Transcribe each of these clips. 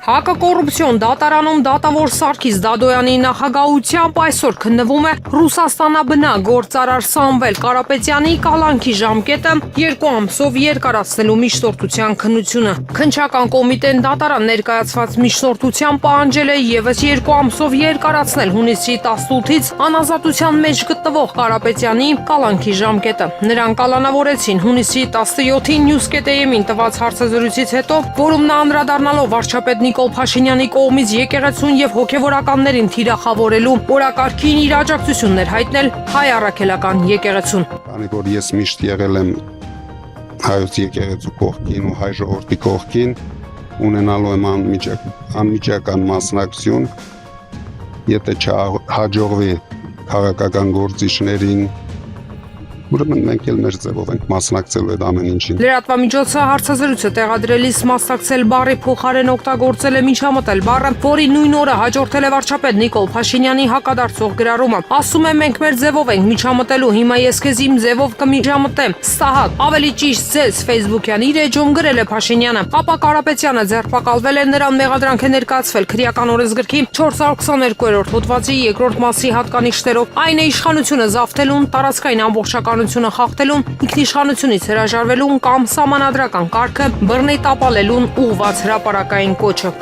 Հակակոռուպցիոն դատարանում դատավոր Սարգիս Դադոյանի նախագահությամբ այսօր քննվում է Ռուսաստանաբնակ գործարար Սամվել Կարապետյանի կալանքի ժամկետը 2 ամսով երկարացնելու միջնորդության քննությունը։ Քննչական կոմիտեն դատարան ներկայացված միջնորդության պահանջել է եւս 2 ամսով երկարացնել հունիսի 18-ից անազատության մեջ գտնվող Կարապետյանի կալանքի ժամկետը։ Նրան կալանավորեցին հունիսի 17-ին Newsket.am-ին տված հարցազրույցից հետո, որում նա անդրադառնալով վարչապետ Նիկոլ Փաշինյանի կողմից եկեղեցուն եւ հոգեվորականներին թիրախավորելու օրակարգին իր աջակցություններ հայտնել հայ առաքելական եկեղեցուն։ Քանի որ ես միշտ եղել եմ հայոց եկեղեցու կողքին ու հայ ժողովրդի կողքին, ունենալու եմ անմիջական մասնակցություն, եթե չհաջողվի քաղաքական գործիչներին, ուրեմն մենք էլ մեր ձևով ենք մասնակցելու այդ ամեն ինչին։ Լրատվամիջոցը հարցազրույցը տեղադրելիս մասնակցել բառի փոխարեն օգտագործել է միջամտել բառը, որի նույն օրը հաջորդել է վարչապետ Նիկոլ Փաշինյանի հակադարձող գրառումը։ Ասում է մենք մեր ձևով ենք միջամտելու, հիմա ես քեզ իմ ձևով կմիջամտեմ։ Սահակ, ավելի ճիշտ ձեզ Facebook-յան իր էջում գրել է Փաշինյանը։ Ապա Կարապետյանը ձերբակալվել է, նրան մեղադրանք է ներկայացվել քրեական օրենսգրքի 422-րդ հոդվածի 2-րդ մասի հատկանիշներով։ Այն է իշխանությունը զավթելուն, տարածքային ամբողջականությունը խախտելուն, ինքնիշխանությունից հրաժարվելուն կամ սահմանադրական կարգը բռնի տապալելուն ուղղված հրապարակային կոչը։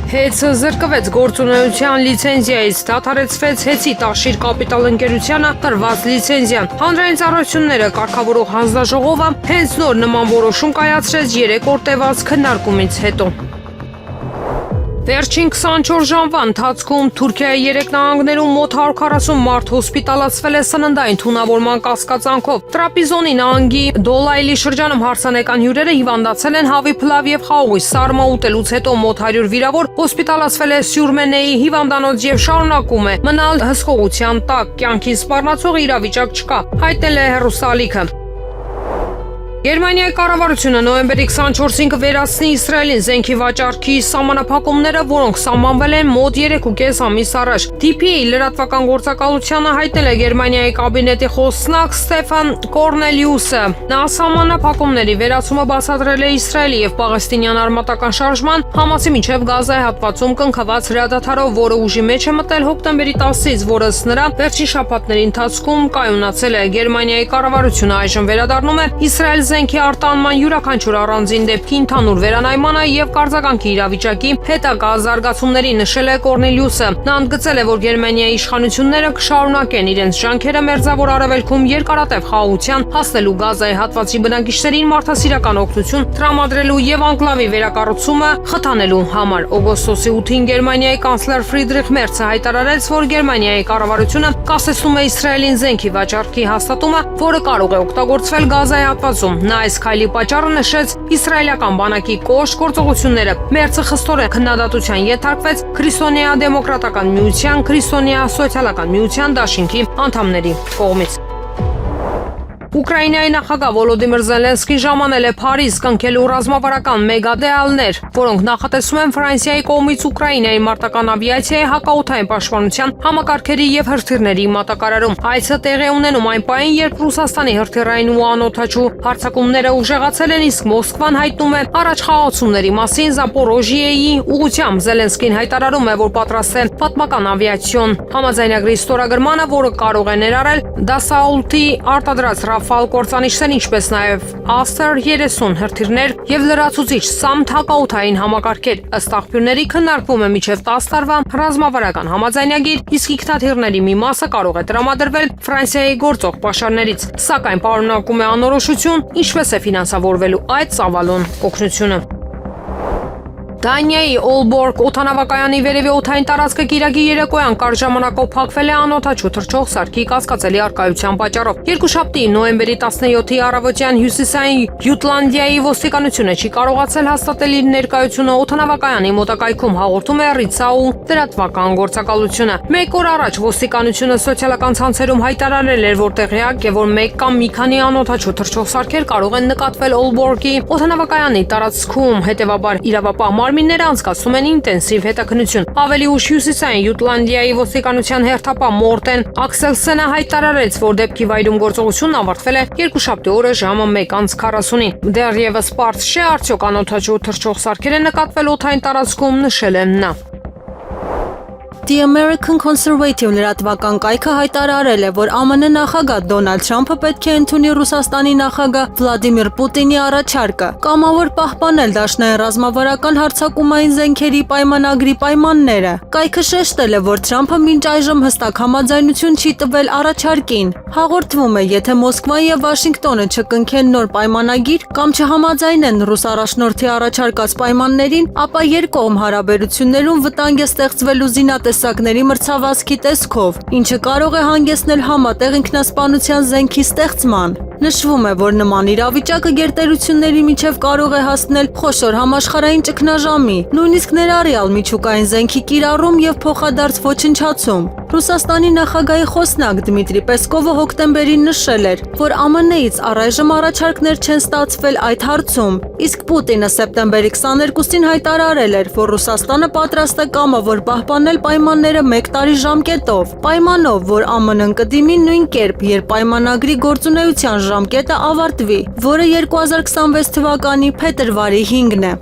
Հեծը զրկվեց գործունեության լիցենզիայից, դադարեցվեց Հեցի Տաշիր կապիտալ ընկերությանը տրված լիցենզիան։ Հանրային ծառայությունները կարգավորող հանձնաժողովը հենց նոր նման որոշում կայացրեց 3 օր տևած քննարկումից հետո։ Վերջին 24 ժամվա ընթացքում Թուրքիայի 3 նահանգներում մոտ 140 մարդ հոսպիտալացվել է սննդային թունավորման կասկածանքով։ Տրապիզոնի նահանգի Դոլայլի շրջանում հարսանեկան հյուրերը հիվանդացել են հավի փլավ եւ խաղողի սարմա ուտելուց հետո մոտ 100 վիրավոր հոսպիտալացվել է Սյուրմենեի հիվանդանոց եւ շարունակում է մնալ հսկողության տակ, կյանքին սպառնացող իրավիճակ չկա, հայտնել է հեռուստաալիքը։ Գերմանիայի կառավարությունը նոյեմբերի 24-ին կվերացնի Իսրայելին զենքի վաճառքի սահմանափակումները, որոնք սահմանվել են մոտ 3.5 ամիս առաջ։ DPA լրատվական գործակալությանը հայտնել է Գերմանիայի կաբինետի խոսնակ Ստեֆան Կորնելիուսը։ Նա սահմանափակումների վերացումը բացատրել է Իսրայելի եւ Պաղեստինյան արմատական շարժման Համասի միջև Գազայի հատվածում կնքված հրադադարով, որը ուժի մեջ է մտել հոկտեմբերի 10-ից, որը նրա վերջին շաբաթների ընթացքում կայունացել է։ Գերմանիայի կառավարությունը այժմ վերադառնում է Իսրայել զենքի արտանման յուրաքանչյուր առանձին դեպքի ընդհանուր վերանայմանը եւ կարձականքի իրավիճակի հետագա զարգացումների, նշել է Կորնելիուսը։ Նա ընդգծել է, որ Գերմանիայի իշխանությունները կշարունակեն իրենց ջանքերը Մերձավոր Արևելքում երկարատև խաղաղության հասնելու Գազայի հատվածի բնակիչներին մարդասիրական օգնություն տրամադրելու եւ անկլավի վերակառուցումը խթանելու համար։ Օգոստոսի 8-ին Գերմանիայի կանցլեր Ֆրիդրիխ Մերցը հայտարարեց, որ Գերմանիայի կառավարությունը կասեցնում է Իսրայելին զենքի վաճառքի հաստատումը, որը կարող է օգտագործվել Գազայի հատվածում։ Նա այս քայլի պատճառը նշեց իսրայելական բանակի կոշտ գործողությունները։ Մերցը խստորեն քննադատության ենթարկվեց Քրիստոնեա դեմոկրատական միության, Քրիստոնեա սոցիալական միության դաշինքի անդամների կողմից։ Ուկրաինայի նախագահ Վոլոդիմիր Զելենսկին ժամանել է Փարիզ կնքելու ռազմավարական մեգադեալներ, որոնք նախատեսում են Ֆրանսիայի կողմից Ուկրաինայի մարտական ավիացիայի հակաօդային պաշտպանության համակարգերի եւ հրթիռների մատակարարում։ Այցը տեղի ունենում այն պահին, երբ Ռուսաստանի հրթիռային ու անօդաչու հարձակումները ուժեղացել են, իսկ Մոսկվան հայտնում է առաջ խաղացումների մասին Զապորոժիեի ուղղությամբ։ Զելենսկին հայտարարում է, որ պատրաստ է պատմական ավիացիոն համաձայնագրի ստորագրմանը, որը կարող է ներառել Դասաուլտի արտադրած Ռաֆալ կործանիչներ, ինչպես նաև Aster 30 հրթիռներ եւ լրացուցիչ SAM հակաօդային համակարգեր։ Ըստ աղբյուրների քննարկվում է մինչև 10 տարվա ռազմավարական համաձայնագիր, իսկ ինքնաթիռների մի մասը կարող է տրամադրվել Ֆրանսիայի գործող պաշարներից, սակայն պարունակում է անորոշություն, ինչպես է ֆինանսավորվելու այդ ծավալուն օգնությունը։ Դանիայի Օլբորգ օդանավակայանի վերևի օդային տարածքը Կիրակի երեկոյան կարճ ժամանակով փակվել է անօդաչու թռչող սարքի կասկածելի առկայության պատճառով։ Երկուշաբթի նոյեմբերի 17-ի առավոտյան հյուսիսային Յուտլանդիայի ոստիկանությունը չի կարողացել հաստատել իր ներկայությունը օդանավակայանի մոտակայքում, հաղորդում է Ռիցաու լրատվական գործակալությունը։ Մեկ օր առաջ ոստիկանությունը սոցիալական ցանցերում հայտարարել էր, որ տեղյակ է, որ մեկ կամ մի քանի անօդաչու թռչող սարքեր կարող են նկատվել Օլբորգի օդանավակայանի տարածքում, հետևաբար իրավապահ մարմինները անցկացնում են ինտենսիվ հետաքննություն։ Ավելի ուշ Հյուսիսային Յուտլանդիայի ոստիկանության հերթապահ Մորտեն Աքսելսենը հայտարարեց, որ դեպքի վայրում գործողությունն ավարտվել է երկուշաբթի օրը ժամը 1:40-ին։ Դեռևս պարզ չէ, արդյոք անօդաչու թռչող սարքեր են նկատվել օդային տարածքում, նշել է նա։ The American Conservative լրատվական կայքը հայտարարել է, որ ԱՄՆ նախագահ Դոնալդ Թրամփը պետք է ընդունի Ռուսաստանի նախագահ Վլադիմիր Պուտինի առաջարկը կամավոր պահպանել դաշնային ռազմավարական հարձակումային զենքերի պայմանագրի պայմանները։ Կայքը շեշտել է, որ Թրամփը մինչ այժմ հստակ համաձայնություն չի տվել առաջարկին։ Հաղորդվում է, եթե Մոսկվան եւ Վաշինգտոնը չկնքեն նոր պայմանագիր կամ չհամաձայնեն ռուս առաջնորդի առաջարկած պայմաններին, ապա երկկողմ հարաբերություններում վտանգ է ստեղծվելու զինատեսակների մրցավազքի տեսքով, ինչը կարող է հանգեցնել համատեղ ինքնասպանության զենքի ստեղծման։ Նշվում է, որ նման իրավիճակը գերտերությունների միջև կարող է հասնել խոշոր համաշխարհային ճգնաժամի, նույնիսկ ներառյալ միջուկային զենքի կիրառում եւ փոխադարձ ոչնչացում։ Ռուսաստանի նախագահի խոսնակ Դմիտրի Պեսկովը հոկտեմբերին նշել էր, որ ԱՄՆ-ից առայժմ առաջարկներ չեն ստացվել այդ հարցում, իսկ Պուտինը սեպտեմբերի 22-ին հայտարարել էր, որ Ռուսաստանը պատրաստ է կամավոր պահպանել պայմանները 1 տարի ժամկետով, պայմանով, որ ԱՄՆ-ն կդիմի նույն կերպ, երբ պայմանագրի գործունեության ժամկետը ավարտվի, որը 2026 թվականի փետրվարի 5-ն է։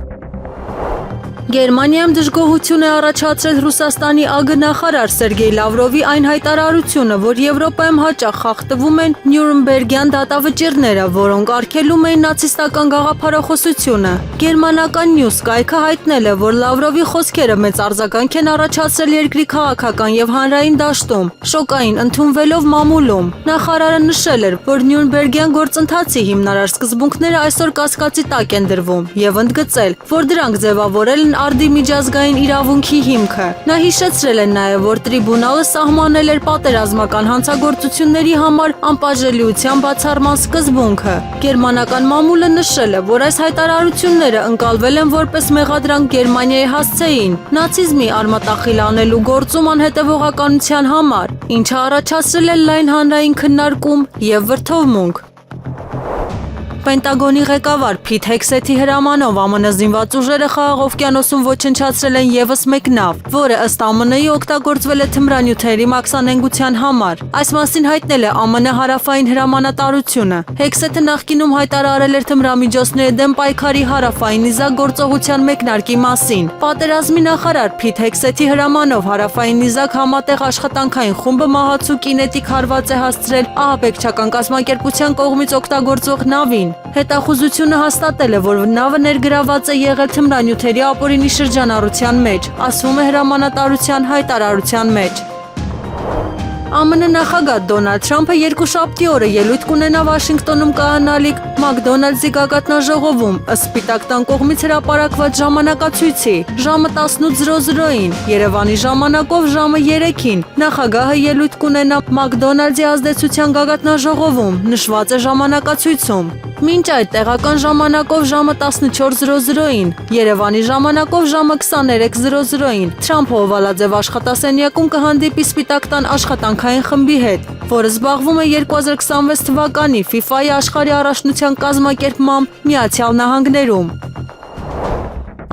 Գերմանիայում դժգոհություն է առաջացրել Ռուսաստանի ԱԳ նախարար Սերգեյ Լավրովի այն հայտարարությունը, որ Եվրոպայում հաճախ խախտվում են Նյուրնբերգյան դատավճիռները, որոնք արգելում էին նացիստական գաղափարախոսությունը։ Գերմանական News կայքը հայտնել է, որ Լավրովի խոսքերը մեծ արձագանք են առաջացրել երկրի քաղաքական եւ հանրային դաշտում, շոկային ընդունվելով մամուլում։ Նախարարը նշել էր, որ Նյուրնբերգյան գործընթացի հիմնարար սկզբունքները այսօր կասկածի տակ են դրվում եւ ընդգծել, որ դրանք ձևավորել են արդի միջազգային իրավունքի հիմքը։ Նա հիշեցրել է նաև, որ տրիբունալը սահմանել էր պատերազմական հանցագործությունների համար անպատժելիության բացառման սկզբունքը։ Գերմանական մամուլը նշել է, որ այս հայտարարությունները ընկալվել են որպես մեղադրանք Գերմանիայի հասցեին նացիզմի արմատախիլ անելու գործում անհետևողականության համար, ինչը առաջացրել է լայն հանրային քննարկում եւ վրդովմունք։ Պենտագոնի ղեկավար Փիթ Հեքսեթի հրամանով ԱՄՆ զինված ուժերը Խաղաղ օվկիանոսում ոչնչացրել են եւս մեկ նավ, որը ըստ ԱՄՆ-ի օգտագործվել է թմրանյութերի մաքսանենգության համար։ Այս մասին հայտնել է ԱՄՆ հարավային հրամանատարությունը։ Հեքսեթը նախկինում հայտարարել էր թմրամիջոցների դեմ պայքարի հարավային նիզակ գործողության մեկնարկի մասին։ Պատերազմի նախարար Փիթ Հեքսեթի հրամանով հարավային նիզակ համատեղ աշխատանքային խումբը մահացու կինետիկ հարված է հասցրել ահաբեկչական կազմակերպության կողմից օգտագործվող նավին։ Հետախուզությունը հաստատել է, որ նավը ներգրաված է եղել թմրանյութերի ապօրինի շրջանառության մեջ, ասվում է հրամանատարության հայտարարության մեջ։ ԱՄՆ նախագահ Դոնալդ Թրամփը երկուշաբթի օրը ելույթ կունենա Վաշինգտոնում կայանալիք Մակդոնալդսի գագաթնաժողովում ըստ Սպիտակ տան կողմից հրապարակված ժամանակացույցի ժամը 18:00-ին, Երևանի ժամանակով ժամը 3-ին։ Նախագահը ելույթ կունենա Մակդոնալդսի ազդեցության գագաթնաժողովում, նշված է ժամանակացույցում։ Մինչ այդ տեղական ժամանակով ժամը 14:00-ին, Երևանի ժամանակով ժամը 23:00-ին Թրամփը Օվալաձև աշխատասենյակում կհանդիպի Սպիտակ տան աշխատանքային խմբի հետ, որը զբաղվում է 2026 թվականի FIFA-ի աշխարհի առաջնության կազմակերպմամբ Միացյալ Նահանգներում։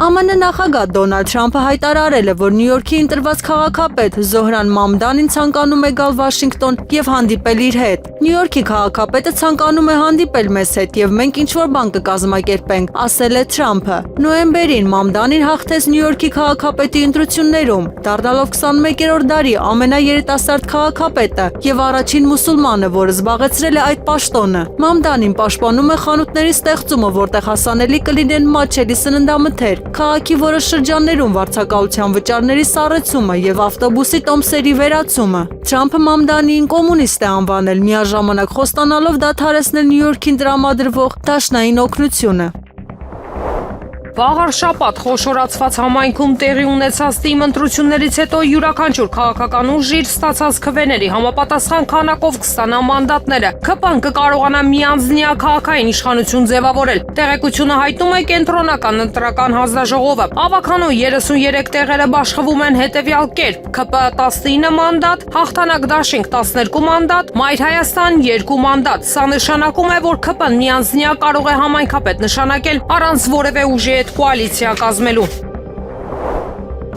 ԱՄՆ նախագահ Դոնալդ Թրամփը հայտարարել է, որ Նյու Յորքի ընտրված քաղաքապետ Զոհրան Մամդանին ցանկանում է գալ Վաշինգտոն եւ հանդիպել իր հետ։ Նյու Յորքի քաղաքապետը ցանկանում է հանդիպել մեզ հետ եւ մենք ինչ-որ բան կկազմակերպենք, ասել է Թրամփը։ Նոյեմբերին Մամդանին հաղթեց Նյու Յորքի քաղաքապետի ընտրություններում, դառնալով 21-րդ դարի ամենաերիտասարդ քաղաքապետը եւ առաջին մուսուլմանը, որը զբաղեցրել է այդ պաշտոնը։ Մամդանին պաշտպանում է խանութների ստեղծումը, որտեղ հասանելի կլինեն մատչելի սննդամթեր, քաղաքի որոշ շրջաններում վարձակալության վճարների սառեցումը եւ ավտոբուսի տոմսերի վերացումը։ Թրամփը Մամդանին կոմունիստ է անվանել, միաժամանակ խոստանալով դադարեցնել Նյու Յորքին տրամադրվող դաշնային օգնությունը։ Վաղ շաբաթ խոշորացված համայնքում տեղի ունեցած թիմ ընտրություններից հետո յուրաքանչյուր քաղաքական ուժ իր ստացած քվեների համապատասխան քանակով կստանա մանդատները։ ՔՊ-ն կկարողանա միանձնյա քաղաքային իշխանություն ձևավորել։ Տեղեկությունը հայտնում է կենտրոնական ընտրական հանձնաժողովը։ Ավագանու 33 տեղերը բաշխվում են հետևյալ կերպ. ՔՊ 19 մանդատ, Հաղթանակ Դաշինք 12 մանդատ, Մայր Հայաստան 2 մանդատ։ Սա նշանակում է, որ ՔՊ-ն միանձնյա կարող է համայնքապետ նշանակել առանց որևէ ուժի հետ կոալիցիա կազմելու։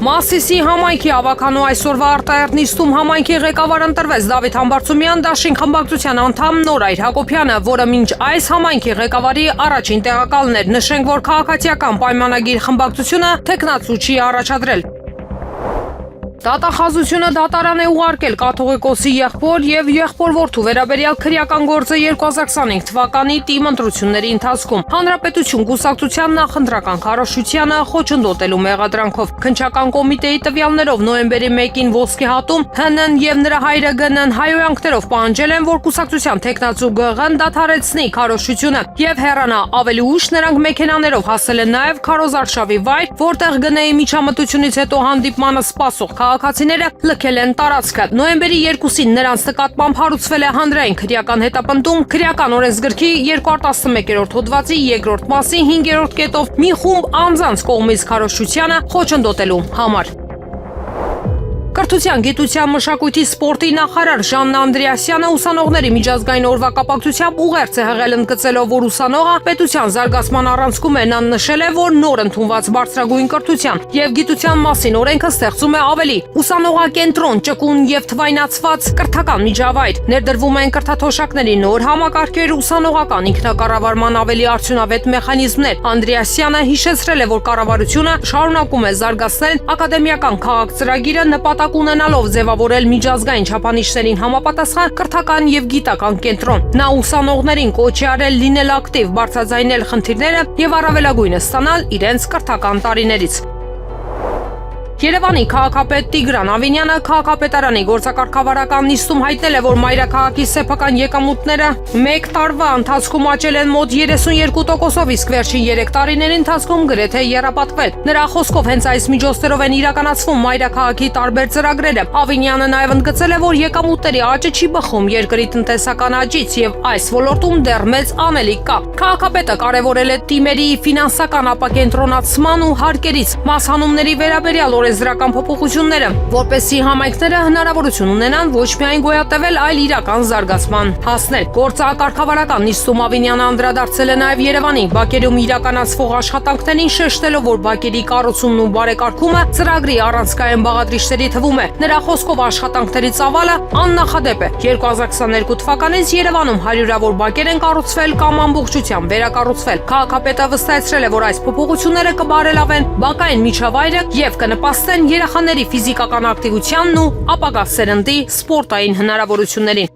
Մասիսի համայնքի ավականու այսօրվա արտահերտ նիստում համայնքի ղեկավար ընտրվեց Դավիթ Համբարձումյան, Դաշինք խմբակցության անդամ Նորայր Հակոբյանը, որը մինչ այս համայնքի ղեկավարի առաջին տեղակալն էր։ Նշենք, որ քաղաքացիական պայմանագիր խմբակցությունը թեկնածու չի առաջադրել։ Դատախազությունը դատարան է ուղարկել կաթողիկոսի եղբոր եւ եղբոր որդու վերաբերյալ քրեական գործը 2025 թվականի տիմ ընտրությունների ընթացքում Հանրապետություն կուսակցության նախընտրական քարոզչությանը խոչընդոտելու մեղադրանքով քննչական կոմիտեի տվյալներով նոյեմբերի 1-ին ոսկի հատում ՀՆ եւ նրա հայրը ԳՆ հայոյանքներով պահանջել են, որ կուսակցության թեկնածու ԳՂ-ն դադարեցնի քարոզչությունը եւ հեռանա։ Ավելի ուշ նրանք մեքենաներով հասել են նաեւ քարոզարշավի վայր, որտեղ ԳՆ-ի միջամտությունից հետո հանդիպմանը սպասող քաղաքացիները լքել են տարածքը։ Նոյեմբերի 2-ին նրանց նկատմամբ հարուցվել է հանրային քրեական հետապնդում քրեական օրենսգրքի 211-րդ հոդվածի 2-րդ մասի 5-րդ կետով մի խումբ անձանց կողմից քարոզչությանը խոչընդոտելու համար։ Կրթության, գիտության, մշակույթի, սպորտի նախարար Ժաննա Անդրեասյանը ուսանողների միջազգային օրվա կապակցությամբ ուղերձ է հղել, ընդգծելով, որ ուսանողը պետության զարգացման առանցքում է։ Նա նշել է, որ նոր ընդունված բարձրագույն կրթության եւ գիտության մասին օրենքը ստեղծում է ավելի ուսանողակենտրոն, ճկուն եւ թվայնացված կրթական միջավայր։ Ներդրվում են կրթաթոշակների նոր համակարգեր, ուսանողական ինքնակառավարման ավելի արդյունավետ մեխանիզմներ։ Անդրեասյանը հիշեցրել է, որ կառավարությունը շարունակում է զարգացնել ակադեմիական քաղաք ծրագիրը նպատակ ունենալով ձևավորել միջազգային չափանիշներին համապատասխան կրթական եւ գիտական կենտրոն։ Նա ուսանողներին կոչ է արել լինել ակտիվ, բարձրաձայնել խնդիրները եւ առավելագույնը ստանալ իրենց կրթական տարիներից։ Երևանի քաղաքապետ Տիգրան Ավինյանը քաղաքապետարանի գործակարգավարական նիստում հայտնել է, որ մայրաքաղաքի սեփական եկամուտները 1 տարվա ընթացքում աճել են մոտ 32%-ով, իսկ վերջին 3 տարիների ընթացքում գրեթե եռապատկվել։ Նրա խոսքով հենց այս միջոցներով են իրականացվում մայրաքաղաքի տարբեր ծրագրերը։ Ավինյանը նաև ընդգծել է, որ եկամուտների աճը չի բխում երկրի տնտեսական աճից եւ այս ոլորտում դեռ մեծ անելիք կա։ Քաղաքապետը կարևորել է թիմերի ֆինանսական ապակենտրոնացման ու հարկերից մասհանումների վերաբերյալ օրենսդրական փոփոխությունները, որպեսզի համայնքները հնարավորություն ունենան ոչ միայն գոյատևել, այլ իրական զարգացման հասնել։ Գործակարգավարական նիստում Ավինյանը անդրադարձել է նաև Երևանի բակերում իրականացվող աշխատանքներին, շեշտելով, որ բակերի կառուցումն ու բարեկարգումը ծրագրի առանցքային բաղադրիչների թվում է։ Նրա խոսքով աշխատանքների ծավալը աննախադեպ է։ 2022 թվականից Երևանում 100-ավոր բակեր են կառուցվել կամ ամբողջությամբ վերակառուցվել։ Քաղաքապետը վստահեցրել է, որ այս փոփոխությունները կբարելավեն բակային միջավայրը եւ կնպաստեն երեխաների ֆիզիկական ակտիվությանն ու ապագա սերնդի սպորտային հնարավորություններին։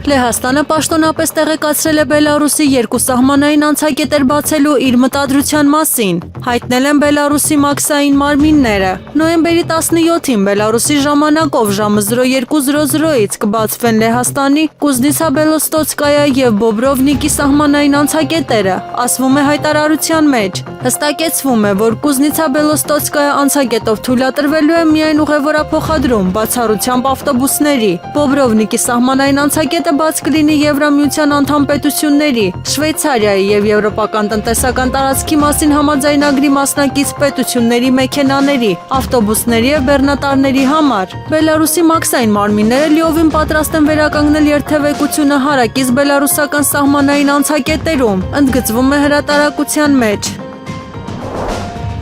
Լեհաստանը պաշտոնապես տեղեկացրել է Բելարուսի 2 սահմանային անցակետեր բացելու իր մտադրության մասին, հայտնել են Բելարուսի մաքսային մարմինները։ Նոյեմբերի 17-ին Բելարուսի ժամանակով ժամը 02:00-ից կբացվեն Լեհաստանի Կուզնիցա-Բելոստոցկայա եւ Բոբրովնիկի սահմանային անցակետերը, ասվում է հայտարարության մեջ։ Հստակեցվում է, որ Կուզնիցա-Բելոստոցկայա անցակետով թույլատրվելու է միայն ուղևորափոխադրում, բացառությամբ ավտոբուսների։ Բոբրովնիկի սահմանային անցակետը բաց կլինի Եվրամիության անդամ պետությունների, Շվեյցարիայի եւ Եվրոպական տնտեսական տարածքի մասին համաձայնագրի մասնակից պետությունների մեքենաների, ավտոբուսների եւ բեռնատարների համար։ Բելարուսի մաքսային մարմինները լիովին պատրաստ են վերականգնել երթևեկությունը հարակից բելարուսական սահմանային անցակետերում, ընդգծվում է հրատարակության մեջ։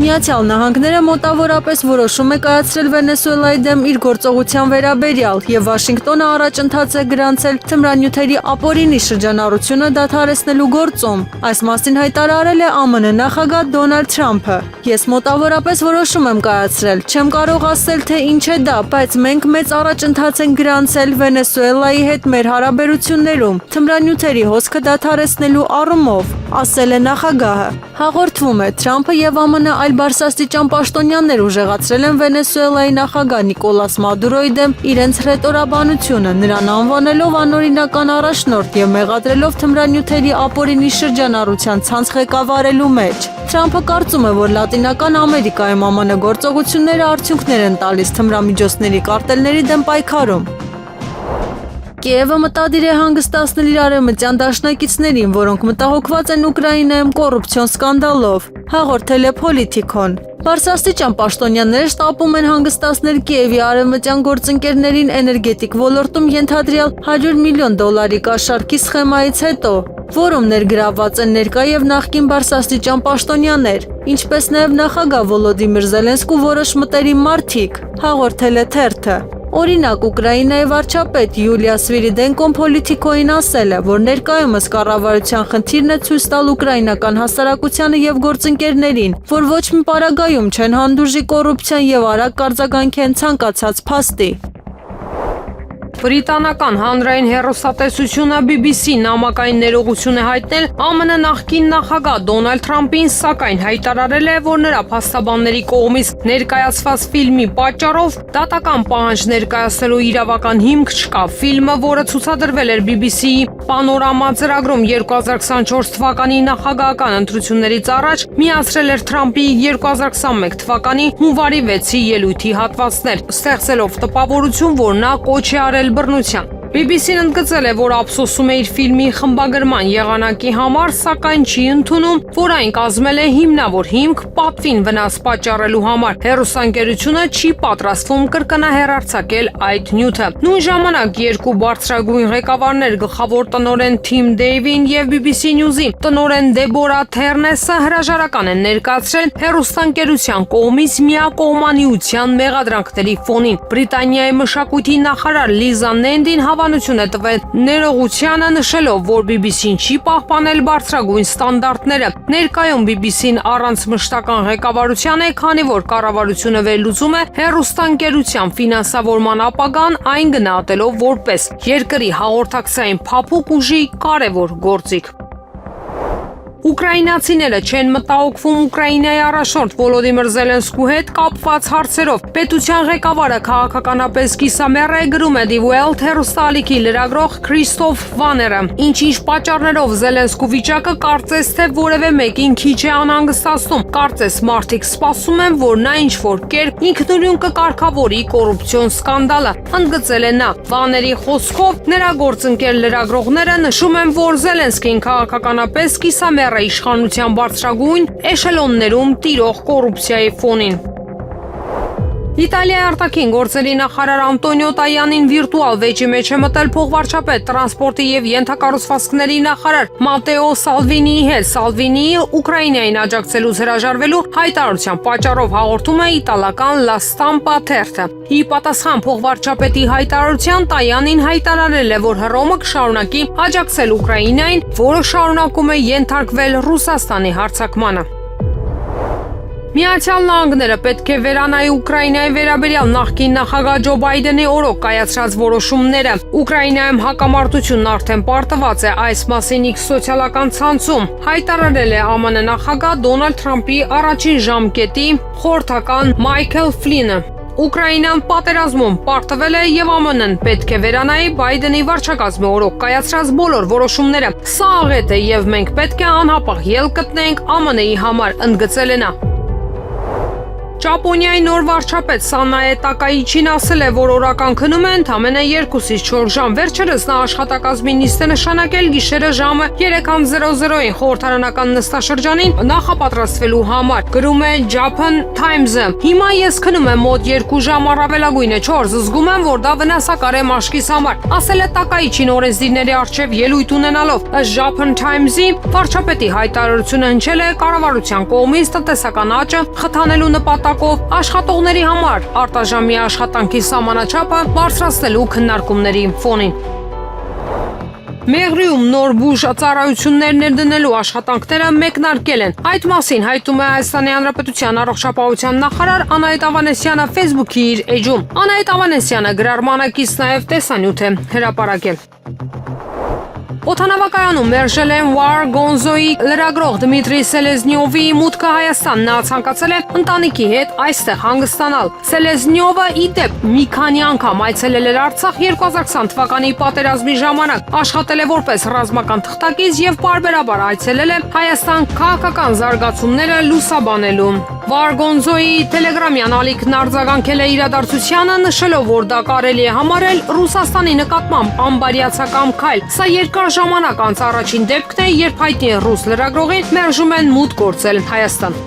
Միացյալ Նահանգները մոտավորապես որոշում է կայացրել Վենեսուելայի դեմ իր գործողության վերաբերյալ եւ Վաշինգտոնը առաջընթաց է գրանցել թմրանյութերի ապօրինի շրջանառությունը դադարեցնելու գործում։ Այս մասին հայտարարել է ԱՄՆ նախագահ Դոնալդ Թրամփը։ Ես մոտավորապես որոշում եմ կայացրել, չեմ կարող ասել թե ինչ է դա, բայց մենք մեծ առաջընթաց ենք գրանցել Վենեսուելայի հետ մեր հարաբերություններում թմրանյութերի հոսքը դադարեցնելու առումով, ասել է նախագահը։ Հաղորդվում է Թրամփը եւ ԱՄՆ այլ բարձրաստիճան պաշտոնյաներ ուժեղացրել են Վենեսուելայի նախագահ Նիկոլաս Մադուրոյի դեմ իրենց հռետորաբանությունը, նրան անվանելով անօրինական առաջնորդ եւ մեղադրելով թմրանյութերի ապօրինի շրջանառության ցանց ղեկավարելու մեջ։ Թրամփը կարծում է, որ Լատինական Ամերիկայում ԱՄՆ գործողությունները արդյունքներ են տալիս թմրամիջոցների կարտելների դեմ պայքարում։ Կիևը մտադիր է հանգստացնել իր արևմտյան դաշնակիցներին, որոնք մտահոգված են Ուկրաինայում կոռուպցիոն սկանդալով, հաղորդել է Politico-ն։ Բարձրաստիճան պաշտոնյաները շտապում են հանգստացնել Կիևի արևմտյան գործընկերներին էներգետիկ ոլորտում ենթադրյալ $100 միլիոն կաշառքի սխեմայից հետո, որում ներգրավված են ներկա եւ նախկին բարձրաստիճան պաշտոնյաներ, ինչպես նաեւ նախագահ Վոլոդիմիր Զելենսկու որոշ մտերիմ մարդիկ, հաղորդել է թերթը։ Օրինակ, Ուկրաինայի վարչապետ Յուլիա Սվիրիդենկոն Politico-ին ասել է, որ ներկայումս կառավարության խնդիրն է ցույց տալ ուկրաինական հասարակությանը եւ գործընկերներին, որ ոչ մի պարագայում չեն հանդուրժի կոռուպցիան եւ արագ կարձագանքեն ցանկացած փաստի։ Բրիտանական հանրային հեռուստատեսությունը BBC նամակային ներողություն է հայտնել ԱՄՆ նախկին նախագահ Դոնալդ Թրամփին, սակայն հայտարարել է, որ նրա փաստաբանների կողմից ներկայացված ֆիլմի պատճառով դատական պահանջ ներկայացնելու իրավական հիմք չկա։ Ֆիլմը, որը ցուցադրվել էր BBC-ի Պանորամա ծրագրում 2024 թվականի նախագահական ընտրություններից առաջ, միացրել էր Թրամփի 2021 թվականի հունվարի 6-ի ելույթի հատվածներ, ստեղծելով տպավորություն, որ նա կոչ է արել բռնության։ BBC-ն ընդգծել է, որ ափսոսում է իր ֆիլմի խմբագրման եղանակի համար, սակայն չի ընդունում, որ այն կազմել է հիմնավոր հիմք պատվին վնաս պատճառելու համար։ Հեռուստաընկերությունը չի պատրաստվում կրկնահեռարձակել այդ նյութը։ Նույն ժամանակ երկու բարձրագույն ղեկավարներ, գլխավոր տնօրեն Թիմ Դեյվին եւ BBC News-ի տնօրեն Դեբորա Թերնեսը հրաժարական են ներկայացրել հեռուստաընկերության կողմից միակողմանիության մեղադրանքների ֆոնին։ Բրիտանիայի մշակույթի նախարար Լիզա Նենդին հավանություն է տվել ներողությանը, նշելով, որ BBC-ն չի պահպանել բարձրագույն ստանդարտները։ Ներկայում BBC-ն առանց մշտական ղեկավարության է, քանի որ կառավարությունը վերլուծում է հեռուստաընկերության ֆինանսավորման ապագան, այն գնահատելով որպես երկրի հաղորդակցային փափուկ ուժի կարևոր գործիք։ Ուկրաինացիները չեն մտահոգվում Ուկրաինայի առաջնորդ Վոլոդիմիր Զելենսկու հետ կապված հարցերով։ Պետության ղեկավարը քաղաքականապես կիսամեռ է, գրում է Die Welt հեռուստաալիքի լրագրող Քրիստոֆ Վաները։ Ինչ-ինչ պատճառներով Զելենսկու վիճակը կարծես թե որևէ մեկին քիչ է անհանգստացնում։ Կարծես մարդիկ սպասում են, որ նա ինչ-որ կերպ ինքնուրույն կկարգավորի կոռուպցիոն սկանդալը, ընդգծել է նա։ Վաների խոսքով, նրա գործընկեր լրագրողները նշում են, որ Զելենսկին քաղաքականապես կիսամեռ իշխանության բարձրագույն էշելոններում տիրող կոռուպցիայի ֆոնին։ Իտալիայի արտաքին գործերի նախարար Անտոնիո Տայանին վիրտուալ վեճի մեջ է մտել փոխվարչապետ տրանսպորտի եւ ենթակառուցվածքների նախարար Մատեո Սալվինիի հետ։ Սալվինիի Ուկրաինային աջակցելուց հրաժարվելու հայտարարության պատճառով հաղորդում է իտալական La Stampa թերթը։ Ի պատասխան փոխվարչապետի հայտարարության Տայանին հայտարարել է, որ Հռոմը կշարունակի աջակցել Ուկրաինային, որը շարունակում է ենթարկվել Ռուսաստանի հարձակմանը։ Միացյալ Նահանգները պետք է վերանայի Ուկրաինայի վերաբերյալ նախկին նախագահ Ջո Բայդենի օրոք կայացրած որոշումները։ Ուկրաինայում հակամարտությունն արդեն պարտված է, այս մասին X սոցիալական ցանցում հայտարարել է ԱՄՆ նախագահ Դոնալդ Թրամփի առաջին ժամկետի խորհրդական Մայքլ Ֆլինը։ Ուկրաինան պատերազմում պարտվել է եւ ԱՄՆ-ն պետք է վերանայի Բայդենի վարչակազմի օրոք կայացրած բոլոր որոշումները։ Սա աղետ է եւ մենք պետք է անհապաղ ելք գտնենք ԱՄՆ-ի համար, ընդգծել է նա։ Ճապոնիայի նոր վարչապետ Սանաե Տակայիչին ասել է, որ օրական քնում է ընդամենը 2-ից 4 ժամ։ Վերջերս նա աշխատակազմի նիստ է նշանակել գիշերը ժամը 3:00-ին խորհրդարանական նստաշրջանին նախապատրաստվելու համար, գրում է Japan Times-ը։ Հիմա ես քնում եմ մոտ 2 ժամ, առավելագույնը 4, զգում եմ, որ դա վնասակար է մաշկիս համար, ասել է Տակայիչին օրենսդիրների առջև ելույթ ունենալով։ Ըստ Japan Times-ի վարչապետի հայտարարությունը հնչել է կառավարության կողմից տնտեսական աճը խթանելու նպատակով աշխատողների համար արտաժամի աշխատանքի սահմանաչափը բարձրացնելու քննարկումների ֆոնին։ Մեղրիում նոր բուժ ծառայություններ ներդնելու աշխատանքները մեկնարկել են։ Այդ մասին հայտում է Հայաստանի Հանրապետության առողջապահության նախարար Անահիտ Ավանեսյանը Facebook-ի իր էջում։ Անահիտ Ավանեսյանը գրառմանակից նաև տեսանյութ է հրապարակել։ Օդանավակայանում մերժել են War Gonzo-ի լրագրող Դմիտրի Սելեզնյովի մուտքը Հայաստան։ Նա ցանկացել է ընտանիքի հետ այստեղ հանգստանալ։ Սելեզնյովը ի դեպ մի քանի անգամ այցելել էր Արցախ 2020 թվականի պատերազմի ժամանակ, աշխատել է որպես ռազմական թղթակից եւ պարբերաբար այցելել է Հայաստան քաղաքական զարգացումները լուսաբանելու։ Վարգոնզոյի տելեգրամյան ալիքն արձագանքել է իրադարձությանը, նշելով, որ դա կարելի է համարել Ռուսաստանի նկատմամբ անբարյացակամ քայլ։ Սա երկար ժամանակ անց առաջին դեպքն է, երբ հայտնի ռուս լրագրողին մերժում են մուտք գործել Հայաստան։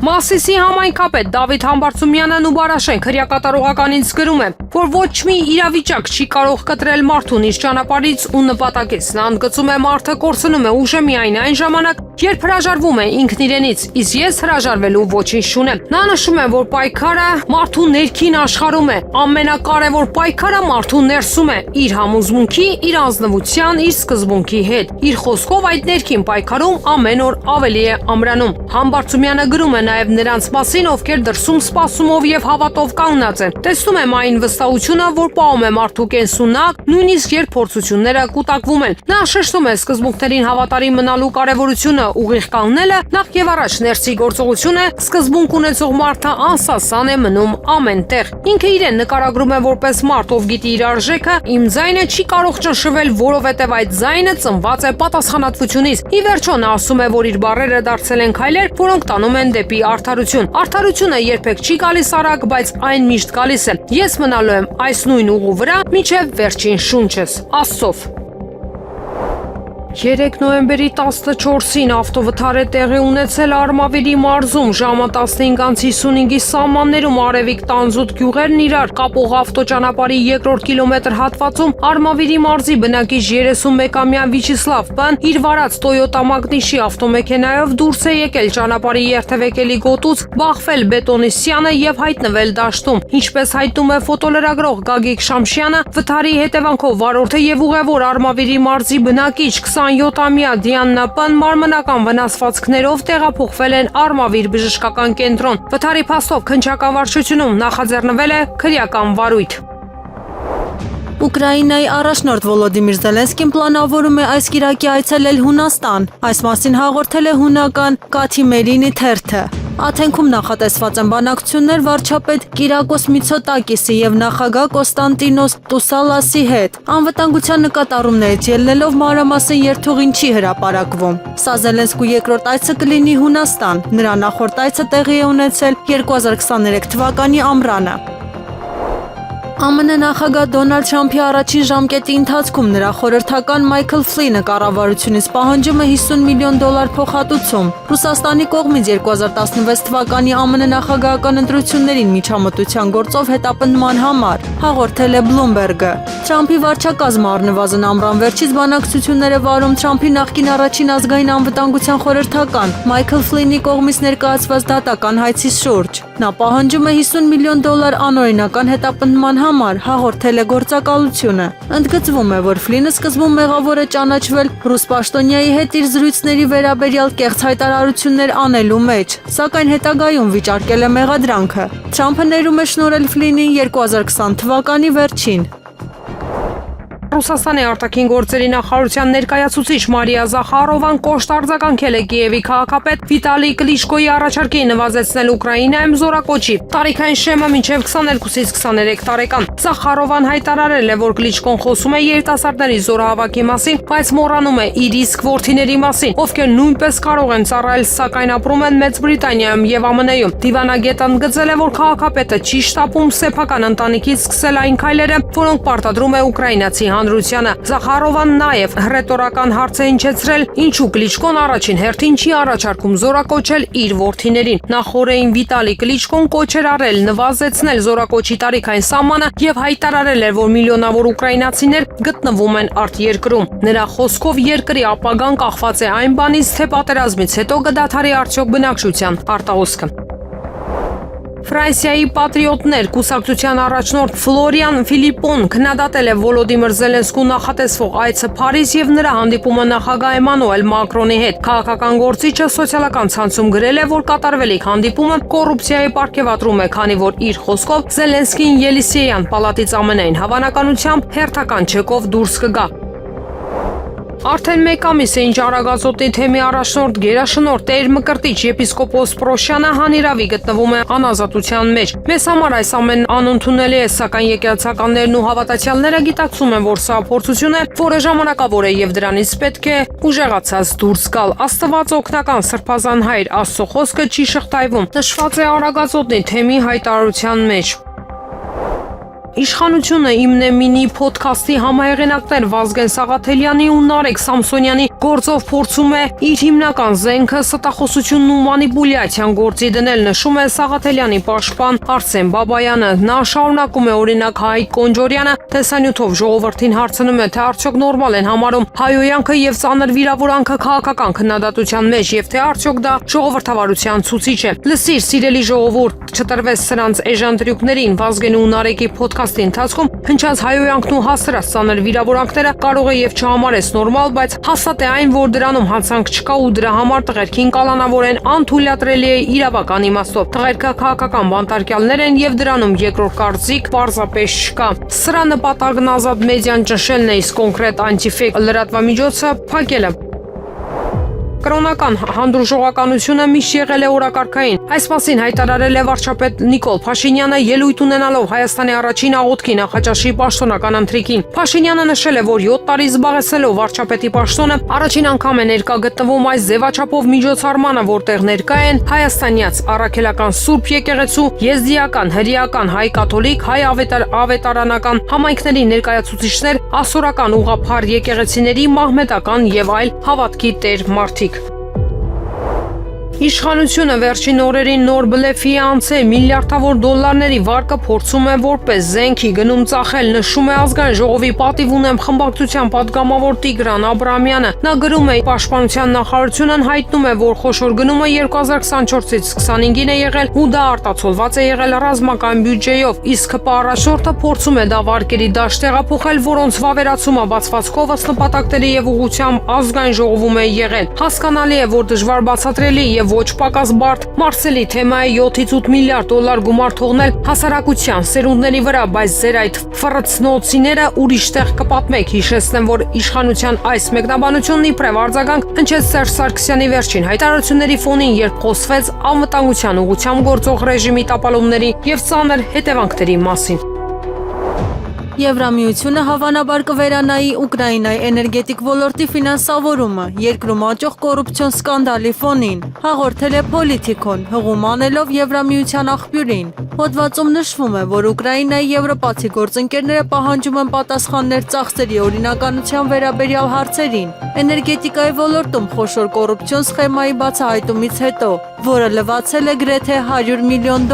Մասիսի համայնքապետ Դավիթ Համբարձումյանը Նուբարաշենք հրյակատարողականից գրում է, որ ոչ մի իրավիճակ չի կարող կտրել մարդուն իր ճանապարհից ու նպատակից։ Նա ընդգծում է, մարդը կորցնում է ուժը միայն այն ժամանակ, երբ հրաժարվում է ինքն իրենից, իսկ ես հրաժարվելու ոչինչ չունեմ։ Նա նշում է, որ պայքարը մարդու ներքին աշխարհում է, ամենակարևոր պայքարը մարդու ներսում է, իր համոզմունքի, իր ազնվության, իր սկզբունքի հետ։ Իր խոսքով այդ ներքին պայքարում ամեն օր ավելի է ամրանում։ Համբարձումյանը գրում է նաև նրանց մասին, ովքեր դրսում սպասումով եւ հավատով կանգնած են։ Տեսնում եմ այն վստահությունը, որ պահում է մարդու կենսունակ, նույնիսկ երբ փորձությունները կուտակվում են։ Նա շեշտում է սկզբունքներին հավատարիմ մնալու կարևորությունը, ուղիղ կանգնելը նախ եւ առաջ ներսի գործողություն է, սկզբունք ունեցող մարդը անսասան է մնում ամեն տեղ։ Ինքը իրեն նկարագրում է որպես մարդ, ով գիտի իր արժեքը, իմ ձայնը չի կարող ճնշվել, որովհետեւ այդ ձայնը ծնված է պատասխանատվությունից։ Ի վերջո նա ասում է, որ իր բառերը դարձել են քայլեր, որոնք տանում են դեպի արդարություն։ Արդարությունը երբեք չի գալիս արագ, բայց այն միշտ գալիս է։ Ես մնալու եմ այս նույն ուղու վրա մինչև վերջին շունչս։ Աստծով։ 3 նոյեմբերի 14-ին ավտովթար է տեղի ունեցել Արմավիրի մարզում, ժամը 15:55-ի սահմաններում Արևիկ Տանձուտ գյուղերն իրար կապող ավտոճանապարհի 2-րդ կիլոմետր հատվածում Արմավիրի մարզի բնակիչ 31-ամյա Վիչիսլավ Բ-ն իր վարած Toyota Magnitschi ավտոմեքենայով դուրս է եկել ճանապարհի երթևեկելի գոտուց, բախվել բետոնի սյանը եւ հայտնվել դաշտում։ Ինչպես հայտնում է ֆոտոլրագրող Գագիկ Շամշյանը, վթարի հետևանքով վարորդը եւ ուղևոր Արմավիրի մարզի բնակիչ 27-ամյա Դիաննա Բ-ն մարմնական վնասվածքներով տեղափոխվել են Արմավիր բժշկական կենտրոն։ Վթարի փաստով քննչական վարչությունում նախաձեռնվել է քրեական վարույթ։ Ուկրաինայի առաջնորդ Վոլոդիմիր Զելենսկին պլանավորում է այս կիրակի այցելել Հունաստան։ Այս մասին հաղորդել է հունական Կաթիմերինի թերթը։ Աթենքում նախատեսված են բանակցություններ վարչապետ Կիրակոս Միցոտակիսի եւ նախագահ Կոստանտինոս Տուսալասի հետ։ Անվտանգության նկատառումներից ելնելով մանրամասն երթուղին չի հրապարակվում։ Սա Զելենսկու երկրորդ այցը կլինի Հունաստան։ Նրա նախորդ այցը տեղի է ունեցել 2023 թվականի ամռանը։ ԱՄՆ նախագահ Դոնալդ Թրամփի առաջին ժամկետի ընթացքում նրա խորհրդական Մայքլ Ֆլինը կառավարությունից պահանջում է $50 միլիոն փոխհատուցում։ Ռուսաստանի կողմից 2016 թվականի ԱՄՆ նախագահական ընտրություններին միջամտության գործով հետապնդման համար, հաղորդել է Bloomberg-ը։ Թրամփի վարչակազմը առնվազն ամռան վերջից բանակցություններ է վարում Թրամփի նախկին առաջին ազգային անվտանգության խորհրդական Մայքլ Ֆլինի կողմից ներկայացված դատական հայցի շուրջ։ Նա պահանջում է $50 միլիոն անօրինական հետապնդման համար, հաղորդել է գործակալությունը։ Ընդգծվում է, որ Ֆլինը սկզբում մեղավոր է ճանաչվել ռուս պաշտոնյայի հետ իր զրույցների վերաբերյալ կեղծ հայտարարություններ անելու մեջ, սակայն հետագայում վիճարկել է մեղադրանքը։ Թրամփը ներում է շնորհել Ֆլինին 2020 թվականի վերջին։ Ռուսաստանի արտաքին գործերի նախարարության ներկայացուցիչ Մարիա Զախարովան կոշտ արձագանքել է Կիևի քաղաքապետ Վիտալի Կլիշկոյի առաջարկին նվազեցնել Ուկրաինայում զորակոչի տարիքային շեմը մինչև 22-ից 23 տարեկան։ Զախարովան հայտարարել է, որ Կլիշկոն խոսում է երիտասարդների զորահավաքի մասին, բայց մոռանում է իր իսկ որդիների մասին, ովքեր նույնպես կարող են ծառայել, սակայն ապրում են Մեծ Բրիտանիայում եւ ԱՄՆ-ում։ Դիվանագետը ընդգծել է, որ քաղաքապետը չի շտապում սեփական ընտանիքից սկսել այն քայլերը, որոնք պարտադրում է ուկրաինացի հանրությանը։ Զախարովան նաև հռետորական հարց է հնչեցրել, ինչու Կլիչկոն առաջին հերթին չի առաջարկում զորակոչել իր որդիներին։ Նախորդին Վիտալի Կլիչկոն կոչ էր արել նվազեցնել զորակոչի տարիքային սահմանը եւ հայտարարել էր, որ միլիոնավոր ուկրաինացիներ գտնվում են արտերկրում։ Նրա խոսքով երկրի ապագան կախված է այն բանից, թե պատերազմից հետո կդադարի արդյոք բնակչության արտահոսքը։ Ֆրանսիայի պատրիոտներ կուսակցության առաջնորդ Ֆլորիան Ֆիլիպոն քննադատել է Վոլոդիմիր Զելենսկու նախատեսվող այցը Փարիզ եւ նրա հանդիպումը նախագահ Էմանուել Մակրոնի հետ։ Քաղաքական գործիչը սոցիալական ցանցում գրել է, որ կատարվելիք հանդիպումը կոռուպցիայի պարգևատրում է, քանի որ իր խոսքով Զելենսկին Ելիսեյան պալատից ամենայն հավանականությամբ հերթական չեկով դուրս կգա։ Արդեն մեկ ամիս է ինչ Արագածոտնի թեմի առաջնորդ գերաշնորհ Տեր Մկրտիչ եպիսկոպոս Պրոշյանը հանիրավի գտնվում է անազատության մեջ։ Մեզ համար այս ամեն անընդունելի է, սակայն եկեղեցականներն ու հավատացյալները գիտակցում են, որ սա փորձություն է, որը ժամանակավոր է եւ դրանից պետք է ուժեղացած դուրս գալ։ Աստված օգնական սրբազան հայր, Աստծո խոսքը չի շղթայվում։ Նշված է Արագածոտնի թեմի հայտարարության մեջ։ Իշխանությունը իմն է մինի փոդքասթի համահեղինակներ Վազգեն Սաղաթելյանի ու Նարեկ Սամսոնյանի գործով փորձում է իր հիմնական զենքը ստախոսությունն ու մանիպուլյացիան գործի դնել, նշում է Սաղաթելյանի պաշտպան Արսեն Բաբայանը։ Նա շարունակում է օրինակ Հայկ Կոնջորյանը տեսանյութով ժողովրդին հարցնում է, թե արդյոք նորմալ են համարում հայոյանքը եւ ծանր վիրավորանքը քաղաքական քննադատության մեջ եւ թե արդյոք դա ժողովրդավարության ցուցիչ է։ Լսիր, սիրելի ժողովուրդ, չտրվես սրանց էժանտրյուկներին, Վազգենի ու Նարեկի փոդքասթի ընթացքում հնչած հայոյանքն ու հասրած ծանր վիրավորանքները կարող է եւ չհամարես նորմալ, բայց հաստատ է այն, որ դրանում հանցանք չկա ու դրա համար տղերքին կալանավորեն անթույլատրելի է իրավական իմաստով։ Տղերքը քաղաքական բանտարկյալներ են եւ դրանում երկրորդ կարծիք պարզապես չկա։ Սրա նպատակն Ազատ մեդիան ճնշելն է, իսկ կոնկրետ անտիֆեյք լրատվամիջոցը փակելը։ Կրոնական հանդուրժողականությունը միշտ եղել է օրակարգային։ Այս մասին հայտարարել է վարչապետ Նիկոլ Փաշինյանը ելույթ ունենալով Հայաստանի առաջին աղոթքի նախաճաշի պաշտոնական ընթրիքին։ Փաշինյանը նշել է, որ 7 տարի զբաղեցնելով վարչապետի պաշտոնը առաջին անգամ է ներկա գտնվում այս ձևաչափով միջոցառմանը, որտեղ ներկա են հայաստանյաց առաքելական Սուրբ եկեղեցու, եզդիական, հրեական, հայ կաթոլիկ, հայ ավետարանական համայնքների ներկայացուցիչներ, ասորական ուղղափառ եկեղեցիների, մահմեդական եւ այլ հավատքի տեր մարդիկ։ Իշխանությունը վերջին օրերին նոր բլեֆի անցե միլիարդավոր դոլարների վարկը փորձում է որպես զենքի գնում ծախել, նշում է Ազգային ժողովի պատիվ ունեմ խմբակցության պատգամավոր Տիգրան Աբրամյանը։ Նա գրում է, Պաշտպանության նախարարությունն հայտնում է, որ խոշոր գնումը 2024-ից 25-ին է եղել ու դա արտացոլված է եղել ռազմական բյուջեով, իսկ ՀՊ առաջնորդը փորձում է դա վարկերի դաշտ տեղափոխել, որոնց վավերացումը բացվածքով ըստ նպատակների եւ ուղղությամբ Ազգային ժողովում է եղել։ Հասկանալի է, որ դժվար բացատրելի եւ ոչ պակաս բարդ Մարսելի թեմայի 7-ից 8 միլիարդ դոլար գումար թողնել հասարակության սերունդների վրա, բայց ձեր այդ ֆրծնոցիները ուրիշ տեղ կպատմեք։ Հիշեցնեմ, որ իշխանության այս մեկնաբանությունն իբրև արձագանք հնչեց Սերժ Սարգսյանի վերջին հայտարարությունների ֆոնին, երբ խոսվեց անվտանգության ուղղությամբ գործող ռեժիմի տապալումների եւ ծանր հետևանքների մասին։ Եվրամիությունը հավանաբար կվերանայի Ուկրաինայի էներգետիկ ոլորտի ֆինանսավորումը երկրում աճող կոռուպցիոն սկանդալի ֆոնին, հաղորդել է Պոլիտիկոն, հղում անելով Եվրամիության աղբյուրին։ Հոդվածում նշվում է, որ Ուկրաինայի եվրոպացի գործընկերները պահանջում են պատասխաններ ծախսերի օրինականության վերաբերյալ հարցերին էներգետիկայի ոլորտում խոշոր կոռուպցիոն սխեմայի բացահայտումից հետո, որը լվացել է գրեթե $100 միլիոն։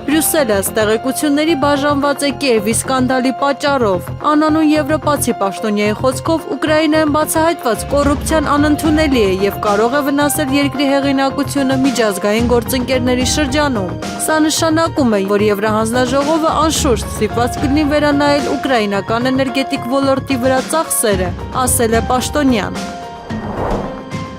Բրյուսելը տեղեկությունների բաժանված է Կիևի սկանդալի պատճառով։ Անանուն եվրոպացի պաշտոնյայի խոսքով Ուկրաինայում բացահայտված կոռուպցիան անընդունելի է եւ կարող է վնասել երկրի հեղինակությունը միջազգային գործընկերների շրջանում։ Սա նշանակում է, որ Եվրահանձնաժողովը անշուշտ ստիպված կլինի վերանայել ուկրաինական էներգետիկ ոլորտի վրա ծախսերը, ասել է պաշտոնյան։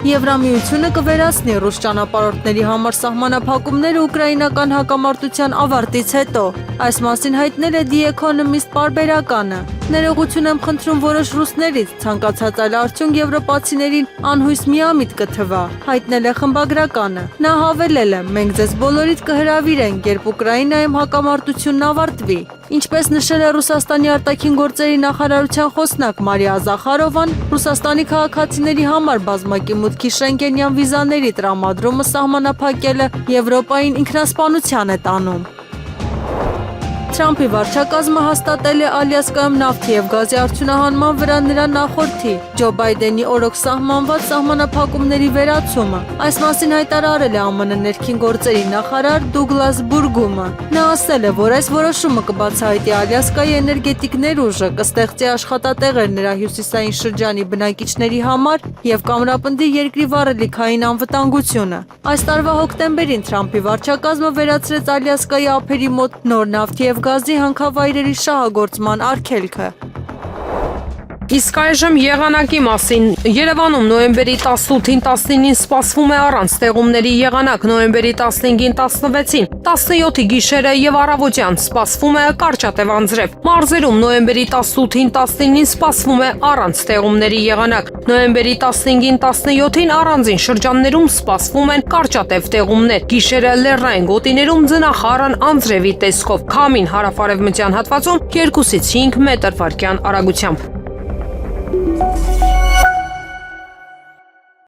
Եվրամիությունը կվերացնի ռուս ճանապարհորդների համար սահմանափակումները ուկրաինական հակամարտության ավարտից հետո։ Այս մասին հայտնել է The Economist պարբերականը։ Ներողություն եմ խնդրում որոշ ռուսներից, ցանկացած այլ արդյունք եվրոպացիներին անհույս միամիտ կթվա, հայտնել է խմբագրականը։ Նա հավելել է. մենք ձեզ բոլորիդ կհրավիրենք, երբ Ուկրաինայում հակամարտությունն ավարտվի։ Ինչպես նշել է Ռուսաստանի արտաքին գործերի նախարարության խոսնակ Մարիա Զախարովան, Ռուսաստանի քաղաքացիների համար բազմակի մուտքի շենգենյան վիզաների տրամադրումը սահմանափակելը Եվրոպային ինքնասպանության է տանում։ Թրամփի վարչակազմը հաստատել է Ալյասկայում նավթի եւ գազի արդյունահանման վրա նրա նախորդի Ջո Բայդենի օրոք սահմանված սահմանափակումների վերացումը։ Այս մասին հայտարարել է ԱՄՆ ներքին գործերի նախարար Դուգլաս Բուրգումը։ Նա ասել է, որ այս որոշումը կբացահայտի Ալյասկայի էներգետիկ ներուժը, կստեղծի աշխատատեղեր նրա հյուսիսային շրջանի բնակիչների համար եւ կամրապնդի երկրի վառելիքային անվտանգությունը։ Այս տարվա հոկտեմբերին Թրամփի վարչակազմը վերացրեց Ալյասկայի ափերի մոտ նոր նավթի եւ գազի հանքավայրերի շահագործման արգելքը։ Իսկ այժմ եղանակի մասին։ Երևանում նոյեմբերի 18-ին 19-ին սպասվում է առանց տեղումների եղանակ, նոյեմբերի 15-ին 16-ին 17-ի գիշերը եւ առավոտյան սպասվում է կարճատև անձրև։ Մարզերում նոյեմբերի 18-ին 19-ին սպասվում է առանց տեղումների եղանակ, նոյեմբերի 15-ին 17-ին առանձին շրջաններում սպասվում են կարճատև տեղումներ։ Գիշերը լեռնային գոտիներում ձնախառն անձրևի տեսքով, քամին հարավ-արևմտյան հատվածում 2-ից 5 մետր/վայրկյան արագությամբ։